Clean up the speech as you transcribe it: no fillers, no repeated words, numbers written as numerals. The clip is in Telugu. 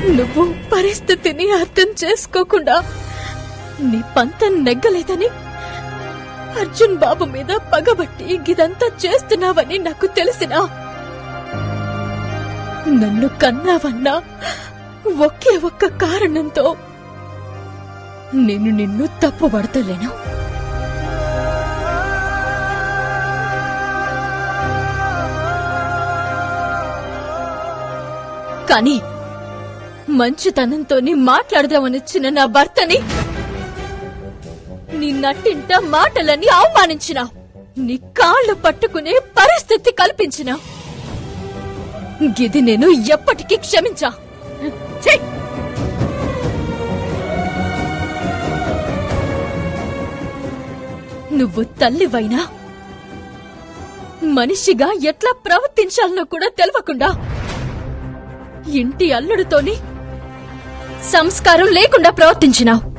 నువ్వు పరిస్థితిని అర్థం చేసుకోకుండా నీ పంతం నెగ్గలేదని అర్జున్ బాబు మీద పగబట్టి గిదంతా చేస్తున్నావని నాకు తెలిసినా నన్ను కన్నావన్నా ఒకే ఒక్క కారణంతో నేను నిన్ను తప్పుపడతలేను. కానీ మంచితనంతోని మాట్లాడదామనొచ్చిన నా భర్తని నీ నట్టింట మాటలని అవమానించినా, నీ కాళ్ళు పట్టుకునే పరిస్థితి కల్పించినా గిది నేను ఎప్పటికీ క్షమించా. ఛీ! నువ్వు తల్లివైనా మనిషిగా ఎట్లా ప్రవర్తించాలనో కూడా తెలవకుండా ఇంటి అల్లుడితోని సంస్కారం లేకుండా ప్రవర్తించినావు.